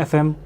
FM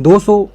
200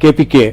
KPK,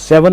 7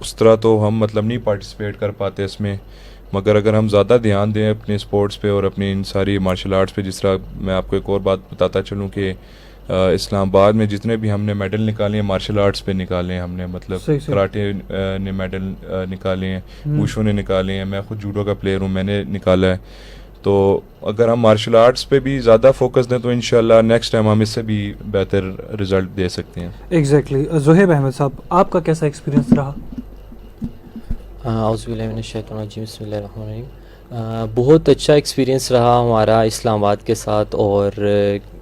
اس طرح تو ہم مطلب نہیں پارٹیسپیٹ کر پاتے اس میں، مگر اگر ہم زیادہ دھیان دیں اپنے اسپورٹس پہ اور اپنی ان ساری مارشل آرٹس پہ، جس طرح میں آپ کو ایک اور بات بتاتا چلوں کہ اسلام آباد میں جتنے بھی ہم نے میڈل نکالے ہیں مارشل آرٹس پہ نکالے ہیں ہم نے، مطلب کراٹے نے میڈل نکالے ہیں، ووشو نے نکالے ہیں، میں خود جوڈو کا پلیئر ہوں، میں نے نکالا ہے. تو اگر ہم مارشل آرٹس پہ بھی زیادہ فوکس دیں تو انشاءاللہ نیکسٹ ٹائم ہم اس سے بھی بہتر رزلٹ دے سکتے ہیں. ایگزیکٹلی. زہیب احمد صاحب، آپ کا کیسا ایکسپیرینس رہا؟ اعوذ باللہ من الشیطان الرجیم، بسم اللہ الرحمن الرحیم. بہت اچھا ایکسپیرینس رہا ہمارا اسلام آباد کے ساتھ، اور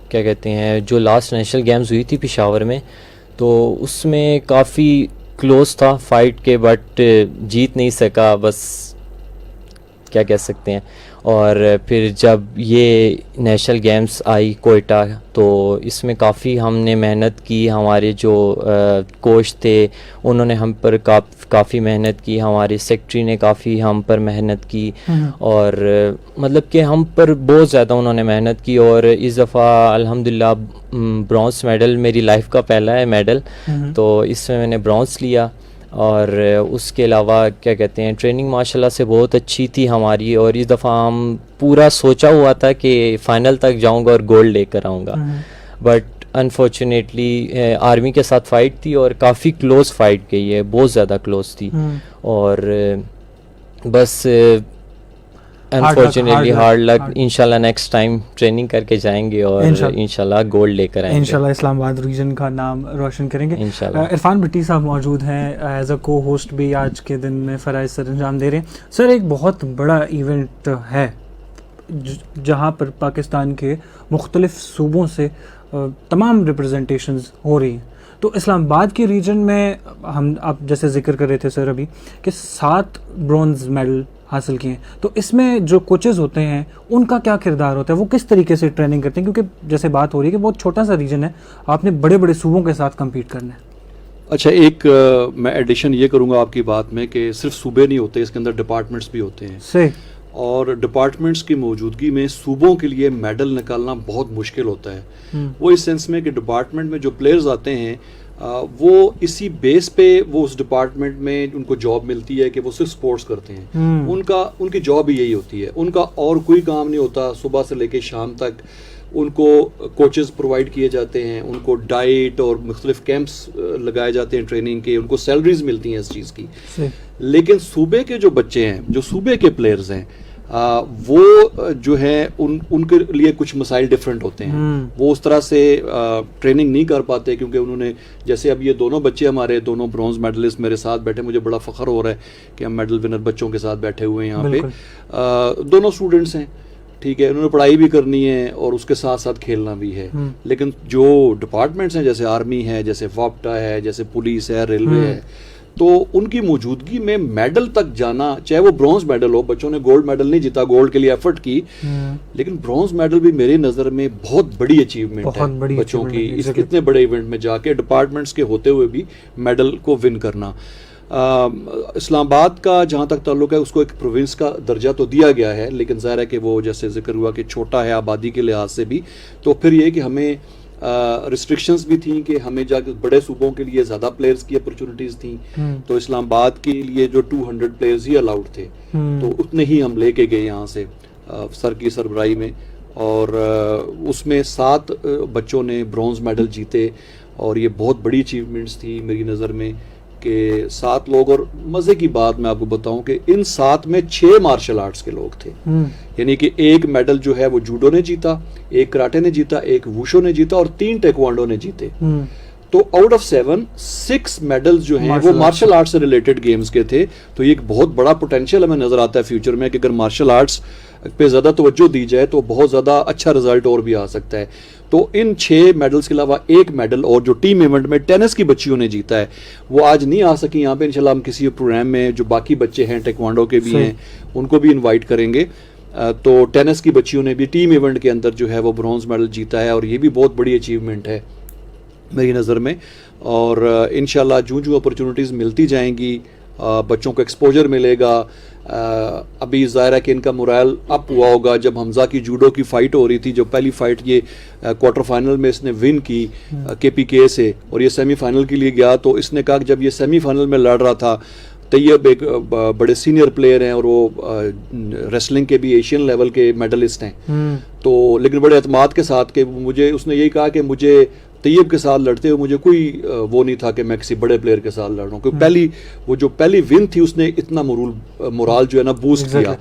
کیا کہتے ہیں جو لاسٹ نیشنل گیمز ہوئی تھی پشاور میں، تو اس میں کافی کلوز تھا فائٹ کے، بٹ جیت نہیں سکا، بس کیا کہہ سکتے ہیں. اور پھر جب یہ نیشنل گیمز آئی کوئٹہ، تو اس میں کافی ہم نے محنت کی، ہمارے جو کوچ تھے انہوں نے ہم پر کافی محنت کی، ہمارے سیکٹری نے کافی ہم پر محنت کی، اور مطلب کہ ہم پر بہت زیادہ انہوں نے محنت کی. اور اس دفعہ الحمدللہ برونز میڈل میری لائف کا پہلا ہے میڈل، تو اس میں نے برونز لیا. اور اس کے علاوہ کیا کہتے ہیں ٹریننگ ماشاءاللہ سے بہت اچھی تھی ہماری، اور اس دفعہ ہم پورا سوچا ہوا تھا کہ فائنل تک جاؤں گا اور گولڈ لے کر آؤں گا، بٹ انفارچونیٹلی آرمی کے ساتھ فائٹ تھی، اور کافی کلوز فائٹ گئی ہے، بہت زیادہ کلوز تھی. اور بس انفارچونیٹلی ہارڈ لک. انشاءاللہ نیکسٹ ٹائم ٹریننگ کر کے جائیں گے اور انشاءاللہ گولڈ لے کر آئیں گے، انشاءاللہ اسلام آباد ریجن کا نام روشن کریں گے انشاءاللہ. عرفان بھٹی صاحب موجود ہیں ایز اے کو ہوسٹ بھی آج کے دن میں فرائض سر انجام دے رہے ہیں. سر ایک بہت بڑا ایونٹ ہے جہاں پر پاکستان کے مختلف صوبوں سے تمام ریپرزنٹیشنز ہو رہی ہیں. تو اسلام آباد کے ریجن میں ہم آپ جیسے ذکر کر رہے تھے سر ابھی کہ 7 برونز میڈل حاصل کیے ہیں، تو اس میں جو کوچز ہوتے ہیں ان کا کیا کردار ہوتا ہے، وہ کس طریقے سے ٹریننگ کرتے ہیں؟ کیونکہ جیسے بات ہو رہی ہے کہ بہت چھوٹا سا ریجن ہے، آپ نے بڑے بڑے صوبوں کے ساتھ کمپیٹ کرنا ہے. اچھا، ایک میں ایڈیشن یہ کروں گا آپ کی بات میں کہ صرف صوبے نہیں ہوتے، اس کے اندر ڈپارٹمنٹس بھی ہوتے ہیں. صحیح. اور ڈپارٹمنٹس کی موجودگی میں صوبوں کے لیے میڈل نکالنا بہت مشکل ہوتا ہے. وہ اس سینس میں کہ ڈپارٹمنٹ میں جو پلیئرز آتے ہیں وہ اسی بیس پہ وہ اس ڈپارٹمنٹ میں ان کو جاب ملتی ہے کہ وہ صرف سپورٹس کرتے ہیں. ان کی جاب ہی یہی ہوتی ہے، ان کا اور کوئی کام نہیں ہوتا. صبح سے لے کے شام تک ان کو کوچز پرووائڈ کیے جاتے ہیں، ان کو ڈائٹ اور مختلف کیمپس لگائے جاتے ہیں ٹریننگ کے، ان کو سیلریز ملتی ہیں اس چیز کی. لیکن صوبے کے جو بچے ہیں، جو صوبے کے پلیئرز ہیں، وہ جو ہے ان کے لیے کچھ مسائل ڈفرینٹ ہوتے ہیں. وہ اس طرح سے ٹریننگ نہیں کر پاتے، کیونکہ انہوں نے جیسے اب یہ دونوں بچے ہمارے دونوں برونز میڈلسٹ میرے ساتھ بیٹھے، مجھے بڑا فخر ہو رہا ہے کہ ہم میڈل ونر بچوں کے ساتھ بیٹھے ہوئے ہیں یہاں پہ. دونوں اسٹوڈنٹس ہیں، ٹھیک ہے، انہوں نے پڑھائی بھی کرنی ہے اور اس کے ساتھ ساتھ کھیلنا بھی ہے. لیکن جو ڈپارٹمنٹس ہیں جیسے آرمی ہے، جیسے واپٹا ہے، جیسے پولیس ہے، ریلوے ہے، تو ان کی موجودگی میں میڈل تک جانا، چاہے وہ برونز میڈل ہو، بچوں نے گولڈ میڈل نہیں جیتا، گولڈ کے لیے ایفرٹ کی، لیکن برونز میڈل بھی میری نظر میں بہت بڑی اچیومنٹ ہے بچوں کی، اتنے بڑے ایونٹ میں جا کے ڈپارٹمنٹس کے ہوتے ہوئے بھی میڈل کو ون کرنا. اسلام آباد کا جہاں تک تعلق ہے اس کو ایک پروونس کا درجہ تو دیا گیا ہے، لیکن ظاہر ہے کہ وہ جیسے ذکر ہوا کہ چھوٹا ہے آبادی کے لحاظ سے بھی، تو پھر یہ کہ ہمیں ریسٹرکشنز بھی تھیں کہ ہمیں جا کے بڑے صوبوں کے لیے زیادہ پلیئرز کی اپرچونٹیز تھیں. تو اسلام آباد کے لیے جو 200 پلیئرز ہی الاؤڈ تھے، تو اتنے ہی ہم لے کے گئے یہاں سے سر کی سربراہی میں، اور اس میں 7 بچوں نے برونز میڈل جیتے. اور یہ بہت بڑی اچیومنٹس تھی میری نظر میں کہ 7 لوگ، اور مزے کی بات میں آپ کو بتاؤں کہ ان 7 میں 6 مارشل آرٹس کے لوگ تھے. یعنی کہ ایک میڈل جو ہے وہ جوڈو نے جیتا، ایک کراٹے نے جیتا، ایک ووشو نے جیتا، اور 3 ٹیکوانڈو نے جیتے. تو آؤٹ آف 7 6 میڈلز جو ہیں وہ مارشل آرٹس سے ریلیٹڈ گیمز کے تھے. تو یہ ایک بہت بڑا پوٹینشیل ہمیں نظر آتا ہے فیوچر میں کہ اگر مارشل آرٹس پہ زیادہ توجہ دی جائے تو بہت زیادہ اچھا رزلٹ اور بھی آ سکتا ہے. تو ان 6 میڈلز کے علاوہ ایک میڈل اور جو ٹیم ایونٹ میں ٹینس کی بچیوں نے جیتا ہے، وہ آج نہیں آ سکی یہاں پہ. انشاءاللہ ہم کسی پروگرام میں جو باقی بچے ہیں ٹیکوانڈو کے بھی ہیں ان کو بھی انوائٹ کریں گے. تو ٹینس کی بچیوں نے بھی ٹیم ایونٹ کے اندر جو ہے وہ برونز میڈل جیتا ہے، اور یہ بھی بہت بڑی اچیومنٹ ہے میری نظر میں. اور انشاءاللہ جو اپرچونٹیز ملتی جائیں گی، بچوں کو ایکسپوجر ملے گا. ابھی ظاہر ہے کہ ان کا مورائل اپ ہوا ہوگا جب حمزہ کی جوڈو کی فائٹ ہو رہی تھی، جو پہلی فائٹ یہ کوارٹر فائنل میں اس نے ون کی کے پی کے سے، اور یہ سیمی فائنل کے لیے گیا. تو اس نے کہا کہ جب یہ سیمی فائنل میں لڑ رہا تھا طیب ایک بڑے سینئر پلیئر ہیں اور وہ ریسلنگ کے بھی ایشین لیول کے میڈلسٹ ہیں, تو لیکن بڑے اعتماد کے ساتھ کہ مجھے اس نے یہی کہا کہ مجھے طیب کے ساتھ لڑتے ہوئے مجھے کوئی وہ نہیں تھا کہ میں کسی بڑے پلیئر کے ساتھ لڑ رہا ہوں, کیونکہ جو پہلی ون تھی اس نے اتنا مورال جو ہے نا بوسٹ کیا.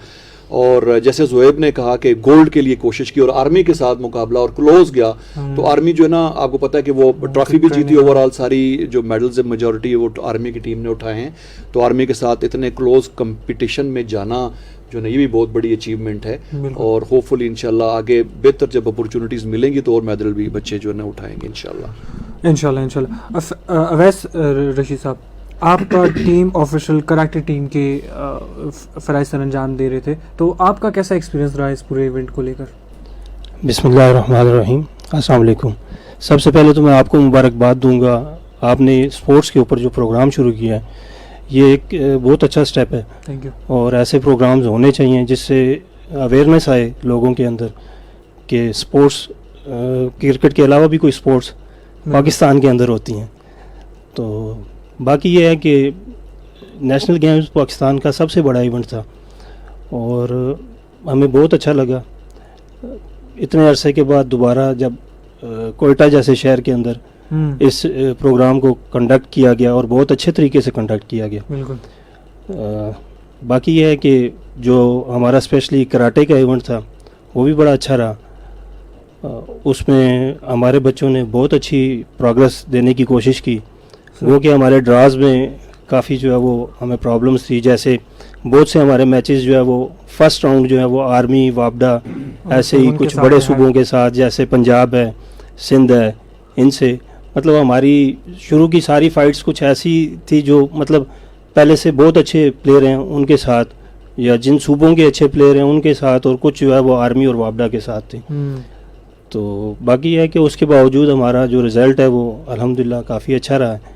اور جیسے زہیب نے کہا کہ گولڈ کے لیے کوشش کی اور آرمی کے ساتھ مقابلہ اور کلوز گیا, تو آرمی جو ہے نا آپ کو پتا ہے کہ وہ ٹرافی بھی جیتی, اوور آل ساری جو میڈلز میجورٹی وہ آرمی کی ٹیم نے اٹھائے ہیں, تو آرمی کے ساتھ اتنے کلوز کمپٹیشن میں جانا جو ہے یہ بھی بہت بڑی اچیومنٹ ہے, اور ہوپ فلی انشاءاللہ آگے بہتر جب اپرچونٹیز ملیں گی تو اور میڈل بھی بچے جو ہے نا اٹھائیں گے انشاءاللہ. اویس رشید صاحب, آپ کا ٹیم آفیشیل کراٹے ٹیم کے فرائض سر انجام دے رہے تھے, تو آپ کا کیسا ایکسپیرینس رہا اس پورے ایونٹ کو لے کر؟ بسم اللہ الرحمن الرحیم. السلام علیکم. سب سے پہلے تو میں آپ کو مبارکباد دوں گا, آپ نے اسپورٹس کے اوپر جو پروگرام شروع کیا ہے یہ ایک بہت اچھا سٹیپ ہے, تھینک یو. اور ایسے پروگرامز ہونے چاہیے جس سے اویئرنیس آئے لوگوں کے اندر کہ اسپورٹس, کرکٹ کے علاوہ بھی کوئی اسپورٹس پاکستان کے اندر ہوتی ہیں. تو باقی یہ ہے کہ نیشنل گیمز پاکستان کا سب سے بڑا ایونٹ تھا اور ہمیں بہت اچھا لگا. اتنے عرصے کے بعد دوبارہ جب کوئٹہ جیسے شہر کے اندر اس پروگرام کو کنڈکٹ کیا گیا اور بہت اچھے طریقے سے کنڈکٹ کیا گیا. بالکل. باقی یہ ہے کہ جو ہمارا اسپیشلی کراٹے کا ایونٹ تھا وہ بھی بڑا اچھا رہا. اس میں ہمارے بچوں نے بہت اچھی پروگرس دینے کی کوشش کی, وہ کہ ہمارے ڈراز میں کافی جو ہے وہ ہمیں پرابلمس تھی, جیسے بہت سے ہمارے میچز جو ہے وہ فرسٹ راؤنڈ جو ہے وہ آرمی وابڈا ایسے ہی کچھ بڑے صوبوں کے ساتھ جیسے پنجاب ہے, سندھ ہے, ان سے مطلب ہماری شروع کی ساری فائٹس کچھ ایسی تھی جو مطلب پہلے سے بہت اچھے پلیئر ہیں ان کے ساتھ, یا جن صوبوں کے اچھے پلیئر ہیں ان کے ساتھ, اور کچھ جو ہے وہ آرمی اور وابڈا کے ساتھ تھے. تو باقی یہ ہے کہ اس کے باوجود ہمارا جو رزلٹ ہے وہ الحمدللہ کافی اچھا رہا ہے.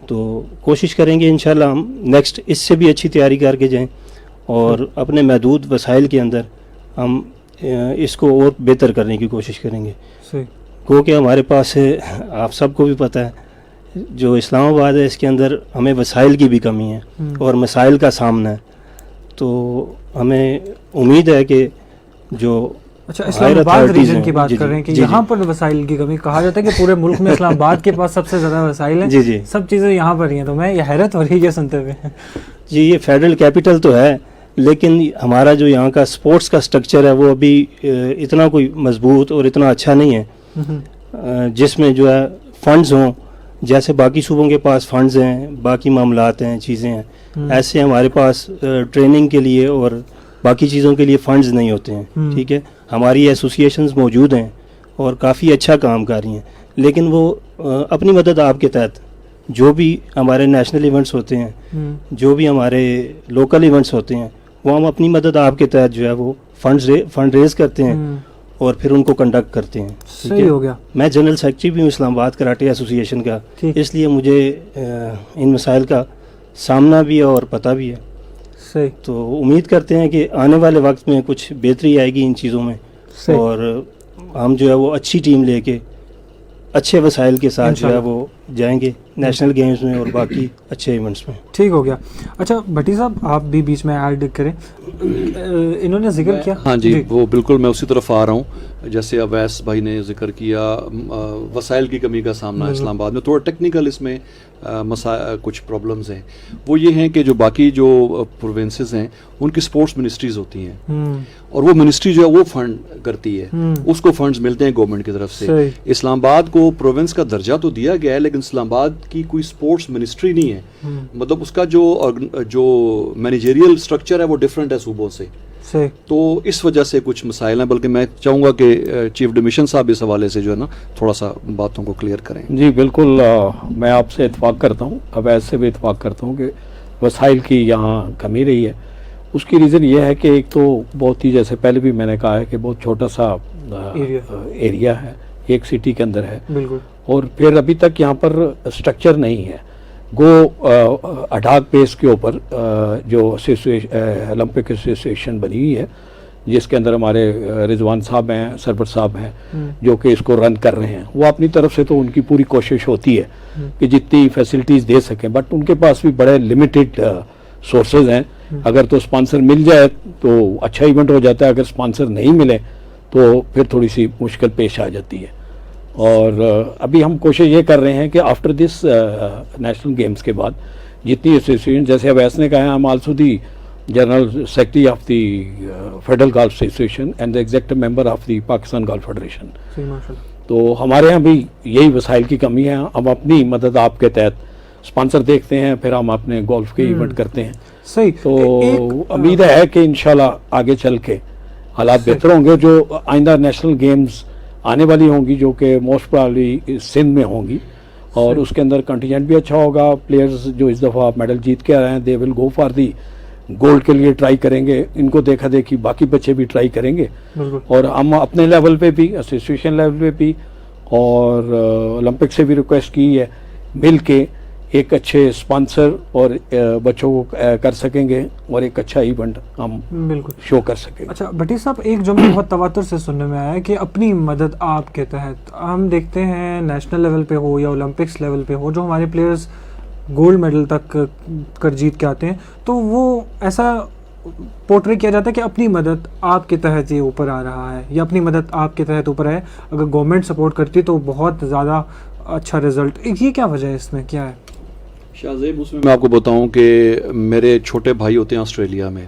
تو کوشش کریں گے انشاءاللہ ہم نیکسٹ اس سے بھی اچھی تیاری کر کے جائیں, اور اپنے محدود وسائل کے اندر ہم اس کو اور بہتر کرنے کی کوشش کریں گے. گو کہ ہمارے پاس آپ سب کو بھی پتہ ہے جو اسلام آباد ہے اس کے اندر ہمیں وسائل کی بھی کمی ہے اور مسائل کا سامنا ہے. تو ہمیں امید ہے کہ جو اچھا اسلام آباد ریجن کی بات کر رہے ہیں کہ یہاں پر وسائل کی کمی, کہا جاتا ہے کہ پورے ملک میں اسلام آباد کے پاس سب سے زیادہ وسائل ہیں, جی سب چیزیں یہاں پر ہی ہیں, تو میں یہ حیرت ہو رہی ہے سنتے ہوئے. جی یہ فیڈرل کیپٹل تو ہے, لیکن ہمارا جو یہاں کا سپورٹس کا سٹرکچر ہے وہ ابھی اتنا کوئی مضبوط اور اتنا اچھا نہیں ہے جس میں جو ہے فنڈز ہوں, جیسے باقی صوبوں کے پاس فنڈز ہیں, باقی معاملات ہیں, چیزیں ہیں, ایسے ہمارے پاس ٹریننگ کے لیے اور باقی چیزوں کے لیے فنڈز نہیں ہوتے ہیں. ٹھیک ہے, ہماری ایسوسیشنز موجود ہیں اور کافی اچھا کام کر رہی ہیں, لیکن وہ اپنی مدد آپ کے تحت جو بھی ہمارے نیشنل ایونٹس ہوتے ہیں, جو بھی ہمارے لوکل ایونٹس ہوتے ہیں, وہ ہم اپنی مدد آپ کے تحت جو ہے وہ فنڈ ریز کرتے ہیں اور پھر ان کو کنڈکٹ کرتے ہیں. صحیح ہو گیا. میں جنرل سیکرٹری بھی ہوں اسلام آباد کراٹے ایسوسیشن کا, اس لیے مجھے ان مسائل کا سامنا بھی ہے اور پتہ بھی ہے. تو امید کرتے ہیں کہ آنے والے وقت میں کچھ بہتری آئے گی ان چیزوں میں, اور ہم جو ہے وہ اچھی ٹیم لے کے اچھے وسائل کے ساتھ جو ہے وہ جائیں گے نیشنل گیمز میں اور باقی اچھے ایونٹس میں. ٹھیک ہو گیا. اچھا بھٹی صاحب آپ بھی بیچ میں ایڈ کریں, انہوں نے ذکر کیا. ہاں جی وہ بالکل میں اسی طرف آ رہا ہوں. جیسے اویس بھائی نے ذکر کیا وسائل کی کمی کا سامنا اسلام آباد میں, تھوڑا ٹیکنیکل اس میں کچھ پرابلمز ہیں. وہ یہ ہیں کہ جو باقی جو پروونسز ہیں ان کی سپورٹس منسٹریز ہوتی ہیں, اور وہ منسٹری جو ہے وہ فنڈ کرتی ہے, اس کو فنڈز ملتے ہیں گورنمنٹ کی طرف سے. اسلام آباد کو پروونس کا درجہ تو دیا گیا ہے لیکن اسلام آباد کی کوئی سپورٹس منسٹری نہیں ہے, مطلب اس کا جو مینیجریل سٹرکچر ہے وہ ڈفرینٹ ہے صوبوں سے. تو اس وجہ سے کچھ مسائل ہیں, بلکہ میں چاہوں گا کہ چیف ڈومیشن صاحب اس حوالے سے جو ہے نا تھوڑا سا باتوں کو کلیئر کریں. جی بالکل, میں آپ سے اتفاق کرتا ہوں, اب ایسے بھی اتفاق کرتا ہوں کہ وسائل کی یہاں کمی رہی ہے. اس کی ریزن یہ ہے کہ ایک تو بہت ہی جیسے پہلے بھی میں نے کہا ہے کہ بہت چھوٹا سا ایریا ہے, ایک سٹی کے اندر ہے, اور پھر ابھی تک یہاں پر سٹرکچر نہیں ہے. گو اڈاک بیس کے اوپر جو اولمپک ایسوسیشن بنی ہوئی ہے جس کے اندر ہمارے رضوان صاحب ہیں, سرور صاحب ہیں جو کہ اس کو رن کر رہے ہیں, وہ اپنی طرف سے تو ان کی پوری کوشش ہوتی ہے کہ جتنی فیسلٹیز دے سکیں, بٹ ان کے پاس بھی بڑے لمیٹڈ سورسز ہیں. اگر تو اسپانسر مل جائے تو اچھا ایونٹ ہو جاتا ہے, اگر اسپانسر نہیں ملے تو پھر تھوڑی سی مشکل پیش آ جاتی ہے. اور ابھی ہم کوشش یہ کر رہے ہیں کہ آفٹر دس نیشنل گیمز کے بعد جتنی ایسوسیشن, جیسے اویس نے کہا ہے, ہم also the general secretary of the federal golf association and the executive member of the Pakistan golf federation. تو ہمارے یہاں بھی یہی وسائل کی کمی ہے. ہم اپنی مدد آپ کے تحت اسپانسر دیکھتے ہیں, پھر ہم اپنے گولف کے ایونٹ کرتے ہیں. صحیح. تو امید ہے کہ انشاءاللہ آگے چل کے حالات بہتر ہوں گے. جو آئندہ نیشنل گیمز آنے والی ہوں گی جو کہ موسٹ پرابلی سندھ میں ہوں گی, اور اس کے اندر کنٹینجنٹ بھی اچھا ہوگا. پلیئرز جو اس دفعہ میڈل جیت کے آ رہے ہیں دے ول گو فار دی گولڈ کے لیے ٹرائی کریں گے. ان کو دیکھا دیکھی باقی بچے بھی ٹرائی کریں گے. اور ہم اپنے لیول پہ بھی, ایسوسیشن لیول پہ بھی, اور اولمپک سے بھی ریکویسٹ کی ہے مل کے ایک اچھے اسپانسر اور بچوں کو کر سکیں گے اور ایک اچھا ایونٹ ہم بالکل شو کر سکیں گے. اچھا بھٹی صاحب, ایک جملہ بہت تواتر سے سننے میں آیا ہے کہ اپنی مدد آپ کے تحت. ہم دیکھتے ہیں نیشنل لیول پہ ہو یا اولمپکس لیول پہ ہو, جو ہمارے پلیئرز گولڈ میڈل تک کر جیت کے آتے ہیں تو وہ ایسا پورٹری کیا جاتا ہے کہ اپنی مدد آپ کے تحت یہ اوپر آ رہا ہے یا اپنی مدد آپ کے تحت اوپر ہے. اگر گورنمنٹ سپورٹ کرتی تو بہت زیادہ اچھا رزلٹ. یہ کیا وجہ ہے, اس میں کیا ہے؟ شاہ زیب, اس میں آپ کو بتاؤں کہ میرے چھوٹے بھائی ہوتے ہیں آسٹریلیا میں,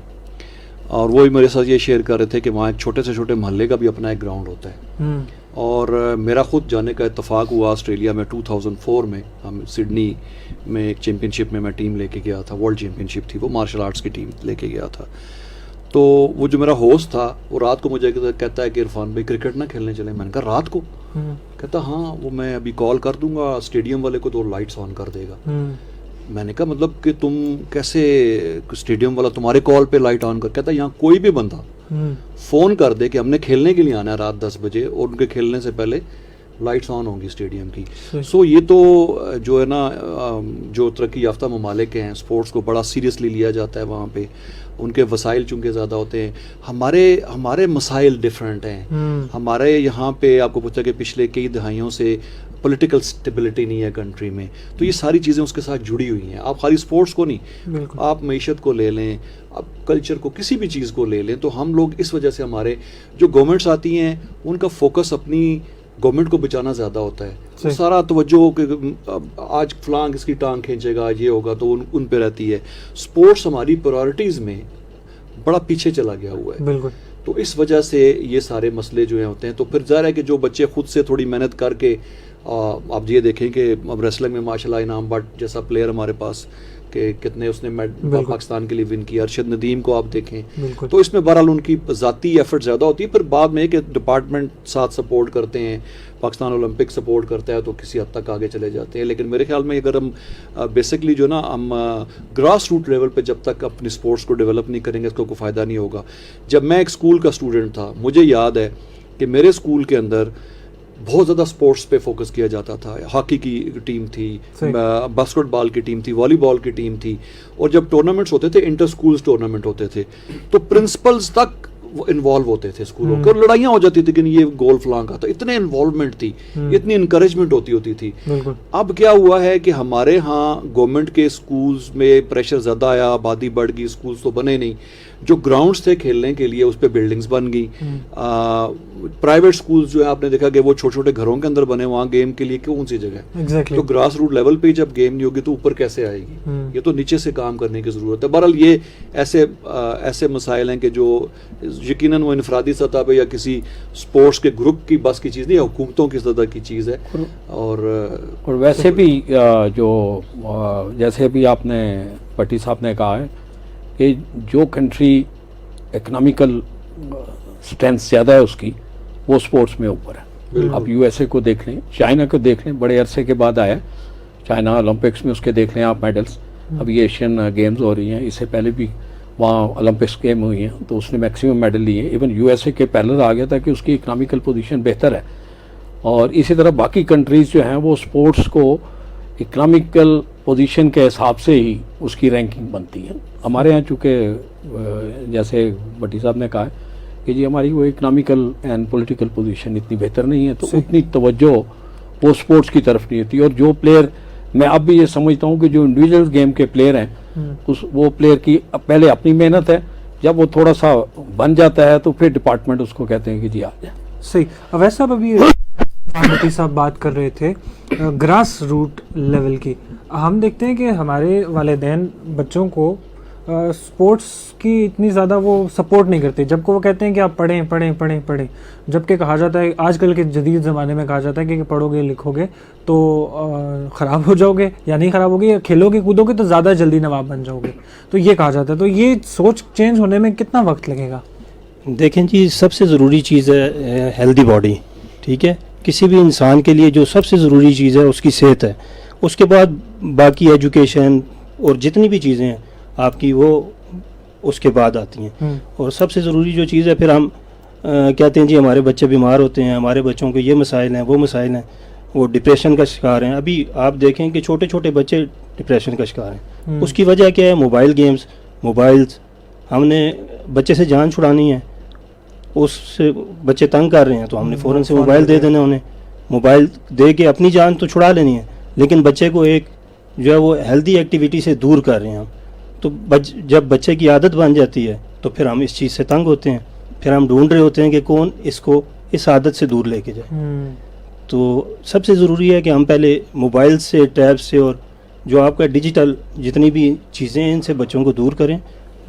اور وہ بھی میرے ساتھ یہ شیئر کر رہے تھے کہ وہاں ایک چھوٹے سے چھوٹے محلے کا بھی اپنا ایک گراؤنڈ ہوتا ہے. اور میرا خود جانے کا اتفاق ہوا آسٹریلیا میں 2004 میں. ہم سڈنی میں ایک چیمپئن شپ میں ٹیم لے کے گیا تھا, ورلڈ چیمپئن شپ تھی وہ, مارشل آرٹس کی ٹیم لے کے گیا تھا. تو وہ جو میرا ہوسٹ تھا وہ رات کو مجھے کہتا ہے کہ عرفان بھائی کرکٹ نہ کھیلنے چلیں. میں نے کہا رات کو؟ کہتا ہاں, وہ میں ابھی کال کر دوں گا اسٹیڈیم والے کو تو لائٹس آن کر دے گا. میں نے کہا مطلب کہ تم کیسے, اسٹیڈیم والا تمہارے کال پہ لائٹ آن کر؟ کہتا یہاں کوئی بھی بندہ فون کر دے کہ ہم نے کھیلنے کے لیے آنا ہے رات 10 بجے, اور ان کے کھیلنے سے پہلے لائٹس آن ہوں گی اسٹیڈیم کی. سو یہ تو جو ہے نا, جو ترقی یافتہ ممالک ہیں اسپورٹس کو بڑا سیریسلی لیا جاتا ہے وہاں پہ. ان کے وسائل چونکہ زیادہ ہوتے ہیں, ہمارے مسائل ڈفرینٹ ہیں. ہمارے یہاں پہ آپ کو پوچھا کہ پچھلے کئی دہائیوں سے پولیٹیکل سٹیبلٹی نہیں ہے کنٹری میں, تو یہ ساری چیزیں اس کے ساتھ جڑی ہوئی ہیں. آپ خالی سپورٹس کو نہیں, آپ معیشت کو لے لیں, آپ کلچر کو, کسی بھی چیز کو لے لیں, تو ہم لوگ اس وجہ سے ہمارے جو گورنمنٹس آتی ہیں ان کا فوکس اپنی گورنمنٹ کو بچانا زیادہ ہوتا ہے. سارا توجہ کہ آج فلاں کس کی ٹانگ کھینچے گا, یہ ہوگا, تو ان پہ رہتی ہے. سپورٹس ہماری پرائورٹیز میں بڑا پیچھے چلا گیا ہوا ہے. بالکل. تو اس وجہ سے یہ سارے مسئلے جو ہیں ہوتے ہیں. تو پھر ظاہر ہے کہ جو بچے خود سے تھوڑی محنت کر کے, آپ یہ دیکھیں کہ اب ریسلنگ میں ماشاء اللہ انعام بٹ جیسا پلیئر ہمارے پاس کہ کتنے اس نے پاکستان کے لیے ون کیا. ارشد ندیم کو آپ دیکھیں, تو اس میں بہرحال ان کی ذاتی ایفرٹ زیادہ ہوتی ہے. پھر بعد میں کہ ڈپارٹمنٹ ساتھ سپورٹ کرتے ہیں, پاکستان اولمپک سپورٹ کرتا ہے, تو کسی حد تک آگے چلے جاتے ہیں. لیکن میرے خیال میں اگر ہم بیسکلی جو نا ہم گراس روٹ لیول پہ جب تک اپنی سپورٹس کو ڈیولپ نہیں کریں گے اس کو کوئی فائدہ نہیں ہوگا. جب میں ایک اسکول کا اسٹوڈنٹ تھا, مجھے یاد ہے کہ میرے اسکول کے اندر بہت زیادہ سپورٹس پہ فوکس کیا جاتا تھا. ہاکی کی ٹیم تھی, باسکٹ بال کی ٹیم تھی, والی بال کی ٹیم تھی, اور جب ٹورنامنٹس ہوتے تھے انٹر اسکولز ٹورنامنٹ ہوتے تھے تو پرنسپلز تک انوالو ہوتے تھے اسکولوں کے, اور لڑائیاں ہو جاتی تھی کہ یہ گول فلاں کا تھا. اتنے انوالومنٹ تھی, اتنی انکریجمنٹ ہوتی تھی. اب کیا ہوا ہے کہ ہمارے ہاں گورنمنٹ کے اسکولز میں پریشر زیادہ آیا, آبادی بڑھ گئی, اسکولز تو بنے نہیں. جو گراؤنڈس تھے کھیلنے کے لیے اس پہ بلڈنگز بن گئی. پرائیویٹ اسکولز جو ہے آپ نے دیکھا کہ وہ چھوٹے چھوٹے گھروں کے اندر بنے, وہاں گیم کے لیے کون سی جگہ ہے. تو گراس روٹ لیول پہ جب گیم نہیں ہوگی تو اوپر کیسے آئے گی؟ یہ تو نیچے سے کام کرنے کی ضرورت ہے. بہرحال یہ ایسے مسائل ہیں کہ جو یقیناً وہ انفرادی سطح پہ یا کسی اسپورٹس کے گروپ کی بس کی چیز نہیں ہے, حکومتوں کی سطح کی چیز ہے. اور ویسے بھی جو جیسے ابھی آپ نے بھٹی صاحب نے کہا ہے کہ جو کنٹری اکنامیکل اسٹرینتھ زیادہ ہے اس کی, وہ سپورٹس میں اوپر ہے. اب یو ایس اے کو دیکھ لیں, چائنا کو دیکھ لیں, بڑے عرصے کے بعد آیا چائنا اولمپکس میں, اس کے دیکھ لیں آپ میڈلس. اب یہ ایشین گیمز ہو رہی ہیں, اس سے پہلے بھی وہاں اولمپکس گیم ہوئی ہیں تو اس نے میکسیمم میڈل لیے. ایون یو ایس اے کے پیرلر آ گیا تھا کہ اس کی اکنامیکل پوزیشن بہتر ہے. اور اسی طرح باقی کنٹریز جو ہیں وہ سپورٹس کو اکنامیکل پوزیشن کے حساب سے ہی اس کی رینکنگ بنتی ہے. ہمارے ہاں چونکہ جیسے بھٹی صاحب نے کہا ہے کہ جی ہماری وہ اکنامیکل اینڈ پولیٹیکل پوزیشن اتنی بہتر نہیں ہے, تو اتنی توجہ وہ سپورٹس کی طرف نہیں ہوتی. اور جو پلیئر میں اب بھی یہ سمجھتا ہوں کہ جو انڈیویجول گیم کے پلیئر ہیں وہ پلیئر کی پہلے اپنی محنت ہے, جب وہ تھوڑا سا بن جاتا ہے تو پھر ڈپارٹمنٹ اس کو کہتے ہیں کہ جی آ جائیں. صحیح. ویسے ابھی مفتی صاحب بات کر رہے تھے گراس روٹ لیول کی. ہم دیکھتے ہیں کہ ہمارے والدین بچوں کو سپورٹس کی اتنی زیادہ وہ سپورٹ نہیں کرتے, جب کہ وہ کہتے ہیں کہ آپ پڑھیں پڑھیں پڑھیں پڑھیں, جبکہ کہا جاتا ہے آج کل کے جدید زمانے میں کہا جاتا ہے کہ پڑھو گے لکھو گے تو خراب ہو جاؤ گے, یا نہیں خراب ہوگے, یا کھیلو گے کودو گے تو زیادہ جلدی نواب بن جاؤ گے, تو یہ کہا جاتا ہے. تو یہ سوچ چینج ہونے میں کتنا وقت لگے گا؟ دیکھیں جی, سب سے ضروری چیز ہے ہیلدی باڈی. ٹھیک ہے, کسی بھی انسان کے لیے جو سب سے ضروری چیز ہے اس کی صحت ہے. اس کے بعد باقی ایجوکیشن اور جتنی بھی چیزیں ہیں آپ کی وہ اس کے بعد آتی ہیں. اور سب سے ضروری جو چیز ہے, پھر ہم کہتے ہیں جی ہمارے بچے بیمار ہوتے ہیں, ہمارے بچوں کو یہ مسائل ہیں وہ مسائل ہیں, وہ ڈپریشن کا شکار ہیں. ابھی آپ دیکھیں کہ چھوٹے چھوٹے بچے ڈپریشن کا شکار ہیں. اس کی وجہ کیا ہے؟ Mobile games, mobiles. ہم نے بچے سے جان چھڑانی ہے, اس سے بچے تنگ کر رہے ہیں تو ہم نے فوراً سے موبائل دے دینا انہیں. موبائل دے کے اپنی جان تو چھڑا لینی ہے, لیکن بچے کو ایک جو ہے وہ ہیلدی ایکٹیویٹی سے دور کر رہے ہیں ہم. تو جب بچے کی عادت بن جاتی ہے تو پھر ہم اس چیز سے تنگ ہوتے ہیں, پھر ہم ڈھونڈ رہے ہوتے ہیں کہ کون اس کو اس عادت سے دور لے کے جائے. تو سب سے ضروری ہے کہ ہم پہلے موبائل سے, ٹیب سے, اور جو آپ کا ڈیجیٹل جتنی بھی چیزیں ہیں ان سے بچوں کو دور کریں.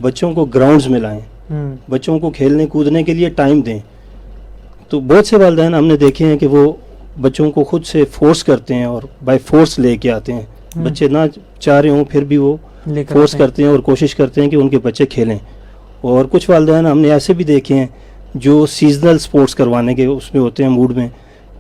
بچوں کو گراؤنڈز میں لائیں, بچوں کو کھیلنے کودنے کے لیے ٹائم دیں. تو بہت سے والدین ہم نے دیکھے ہیں کہ وہ بچوں کو خود سے فورس کرتے ہیں اور بائی فورس لے کے آتے ہیں. بچے نہ چاہ رہے ہوں پھر بھی وہ فورس کرتے ہیں اور کوشش کرتے ہیں کہ ان کے بچے کھیلیں. اور کچھ والدین ہم نے ایسے بھی دیکھے ہیں جو سیزنل سپورٹس کروانے کے اس میں ہوتے ہیں موڈ میں,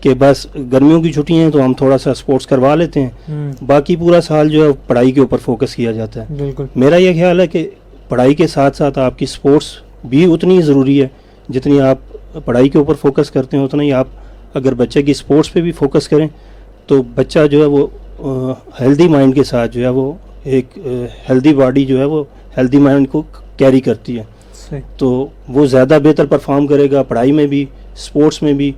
کہ بس گرمیوں کی چھٹیاں ہیں تو ہم تھوڑا سا سپورٹس کروا لیتے ہیں, باقی پورا سال جو ہے پڑھائی کے اوپر فوکس کیا جاتا ہے. بالکل. میرا یہ خیال ہے کہ پڑھائی کے ساتھ ساتھ آپ کی سپورٹس بھی اتنی ضروری ہے. جتنی آپ پڑھائی کے اوپر فوکس کرتے ہیں اتنا ہی آپ اگر بچے کی سپورٹس پہ بھی فوکس کریں تو بچہ جو ہے وہ ہیلدی مائنڈ کے ساتھ جو ہے وہ ایک ہیلدی باڈی جو ہے وہ ہیلدی مائنڈ کو کیری کرتی ہے. تو وہ زیادہ بہتر پرفارم کرے گا پڑھائی میں بھی, سپورٹس میں بھی,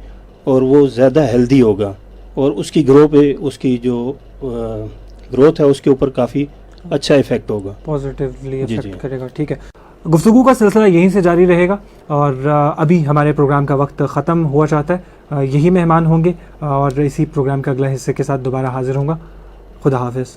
اور وہ زیادہ ہیلدی ہوگا, اور اس کی گرو پہ, اس کی جو گروتھ ہے اس کے اوپر کافی اچھا افیکٹ ہوگا, پازیٹیولی افیکٹ کرے گا. ٹھیک ہے, گفتگو کا سلسلہ یہیں سے جاری رہے گا, اور ابھی ہمارے پروگرام کا وقت ختم ہوا چاہتا ہے. یہی مہمان ہوں گے اور اسی پروگرام کے اگلا حصے کے ساتھ دوبارہ حاضر ہوں گا. خدا حافظ.